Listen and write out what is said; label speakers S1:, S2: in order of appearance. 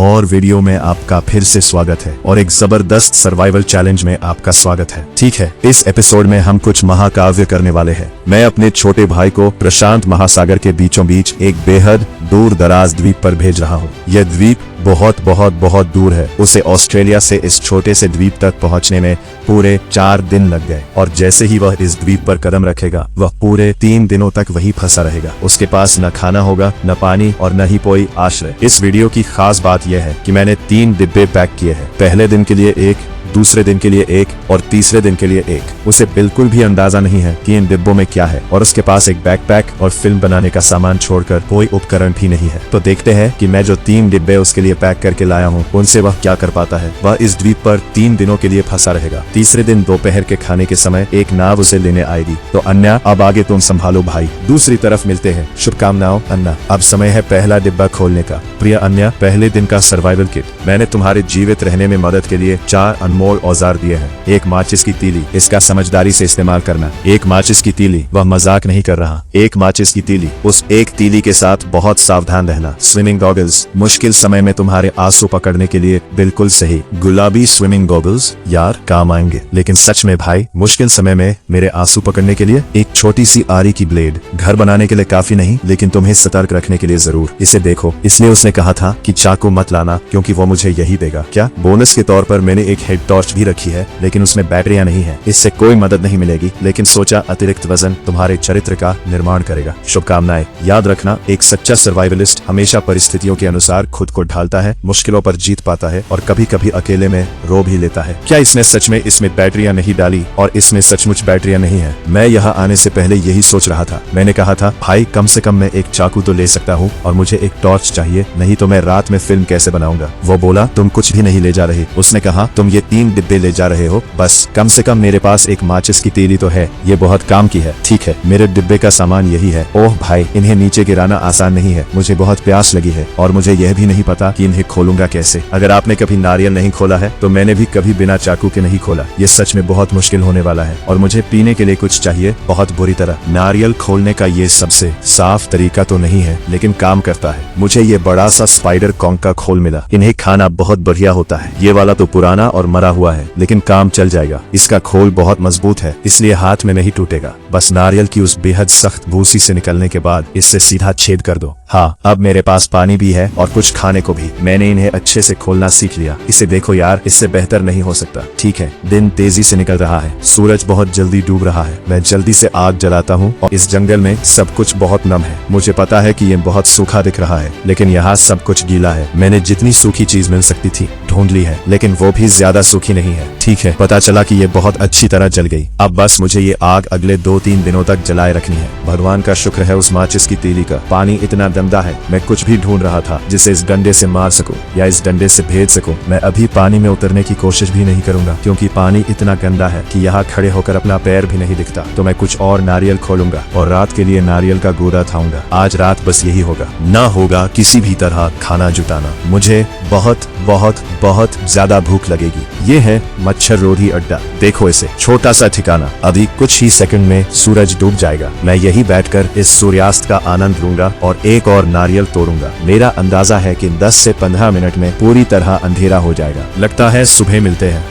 S1: और वीडियो में आपका फिर से स्वागत है और एक जबरदस्त सर्वाइवल चैलेंज में आपका स्वागत है। ठीक है, इस एपिसोड में हम कुछ महाकाव्य करने वाले हैं। मैं अपने छोटे भाई को प्रशांत महासागर के बीचों बीच एक बेहद दूर दराज द्वीप पर भेज रहा हूँ। यह द्वीप बहुत बहुत बहुत दूर है। उसे ऑस्ट्रेलिया से इस छोटे से द्वीप तक पहुँचने में पूरे 4 दिन लग गए और जैसे ही वह इस द्वीप पर कदम रखेगा वह पूरे 3 दिनों तक वहीं फंसा रहेगा। उसके पास न खाना होगा, न पानी और न ही कोई आश्रय। इस वीडियो की खास बात यह है कि मैंने 3 डिब्बे पैक किए हैं। पहले दिन के लिए एक, दूसरे दिन के लिए एक और तीसरे दिन के लिए एक। उसे बिल्कुल भी अंदाजा नहीं है कि इन डिब्बों में क्या है और उसके पास एक बैकपैक और फिल्म बनाने का सामान छोड़कर कोई उपकरण भी नहीं है। तो देखते हैं कि मैं जो 3 डिब्बे उसके लिए पैक करके लाया हूँ उनसे वह क्या कर पाता है। वह इस द्वीप पर 3 दिनों के लिए फंसा रहेगा। तीसरे दिन दोपहर के खाने के समय एक नाव उसे लेने आएगी। तो अन्या, अब आगे तुम संभालो भाई। दूसरी तरफ मिलते हैं। शुभकामनाओं अन्ना। अब समय है पहला डिब्बा खोलने का। प्रिय अन्या, पहले दिन का सर्वाइवल किट। मैंने तुम्हारे जीवित रहने में मदद के लिए 4 अनमोल औजार दिए हैं। एक माचिस की तीली, इसका समझदारी से इस्तेमाल करना। एक माचिस की तीली, वह मजाक नहीं कर रहा। एक माचिस की तीली, उस एक तीली के साथ बहुत सावधान रहना। स्विमिंग गॉगल्स, मुश्किल समय में तुम्हारे आंसू पकड़ने के लिए बिल्कुल सही। गुलाबी स्विमिंग गॉगल्स यार काम आएंगे। लेकिन सच में भाई, मुश्किल समय में मेरे आंसू पकड़ने के लिए एक छोटी सी आरी की ब्लेड। घर बनाने के लिए काफी नहीं, लेकिन तुम्हें सतर्क रखने के लिए जरूर। इसे देखो, इसलिए उसने कहा था कि चाकू मत लाना क्योंकि वो मुझे यही देगा। क्या बोनस के तौर पर मैंने एक हेड टॉर्च भी रखी है, लेकिन उसमें बैटरियां नहीं है। इससे कोई मदद नहीं मिलेगी, लेकिन सोचा अतिरिक्त वजन तुम्हारे चरित्र का निर्माण करेगा। शुभकामनाएं। याद रखना, एक सच्चा सर्वाइवलिस्ट हमेशा परिस्थितियों के अनुसार खुद को ढालता है, मुश्किलों पर जीत पाता है और कभी कभी अकेले में रो भी लेता है। क्या इसने सच में इसमें बैटरियां नहीं डाली और इसमें सचमुच बैटरियां नहीं है? मैं यहाँ आने से पहले यही सोच रहा था। मैंने कहा था भाई, कम से कम मैं एक चाकू तो ले सकता हूँ और मुझे एक टॉर्च चाहिए, नहीं तो मैं रात में फिल्म कैसे बनाऊंगा। वो बोला तुम कुछ भी नहीं ले जा रहे। उसने कहा तुम ये 3 डिब्बे ले जा रहे हो, बस कम से कम मेरे पास एक माचिस की तीली तो है, ये बहुत काम की है। ठीक है, मेरे डिब्बे का सामान यही है। ओह भाई, इन्हें नीचे गिराना आसान नहीं है। मुझे बहुत प्यास लगी है और मुझे यह भी नहीं पता कि इन्हें खोलूंगा कैसे। अगर आपने कभी नारियल नहीं खोला है तो मैंने भी कभी बिना चाकू के नहीं खोला। ये सच में बहुत मुश्किल होने वाला है और मुझे पीने के लिए कुछ चाहिए बहुत बुरी तरह। नारियल खोलने का ये सबसे साफ तरीका तो नहीं है, लेकिन काम करता है। मुझे ये बड़ा सा स्पाइडर कॉन्क का खोल मिला। इन्हें खाना बहुत बढ़िया होता है। ये वाला तो पुराना और मरा हुआ है, लेकिन काम चल जाएगा। इसका खोल बहुत मजबूत है, इसलिए हाथ में नहीं टूटेगा। बस नारियल की उस बेहद सख्त भूसी से निकलने के बाद इससे सीधा छेद कर दो। हाँ, अब मेरे पास पानी भी है और कुछ खाने को भी। मैंने इन्हें अच्छे से खोलना सीख लिया। इसे देखो यार, इससे बेहतर नहीं हो सकता। ठीक है, दिन तेजी से निकल रहा है। सूरज बहुत जल्दी डूब रहा है। मैं जल्दी से आग जलाता हूँ और इस जंगल में सब कुछ बहुत नम है। मुझे पता है कि ये बहुत सूखा दिख रहा है, लेकिन यहाँ सब कुछ गीला है। मैंने जितनी सूखी चीज मिल सकती थी ढूंढ ली है, लेकिन वो भी ज्यादा सूखी नहीं है। ठीक है, पता चला कि ये बहुत अच्छी तरह जल गई। अब बस मुझे ये आग अगले 2-3 दिनों तक जलाए रखनी है। भगवान का शुक्र है उस माचिस की तीली का। पानी इतना गंदा है, मैं कुछ भी ढूंढ रहा था जिसे इस डंडे से मार सकूं या इस डंडे से भेज सकूं। मैं अभी पानी में उतरने की कोशिश भी नहीं करूंगा क्योंकि पानी इतना गंदा है कि यहाँ खड़े होकर अपना पैर भी नहीं दिखता। तो मैं कुछ और नारियल खोलूंगा और रात के लिए नारियल का गूदा थाऊंगा। आज रात बस यही होगा, ना होगा किसी भी तरह खाना जुटाना। मुझे बहुत बहुत बहुत ज्यादा भूख लगेगी। ये है मच्छर रोधी अड्डा। देखो इसे, छोटा सा ठिकाना। अभी कुछ ही सेकंड में सूरज डूब जाएगा। मैं यही बैठकर इस सूर्यास्त का आनंद लूंगा और एक और नारियल तोड़ूंगा। मेरा अंदाजा है कि 10 से 15 मिनट में पूरी तरह अंधेरा हो जाएगा। लगता है सुबह मिलते हैं।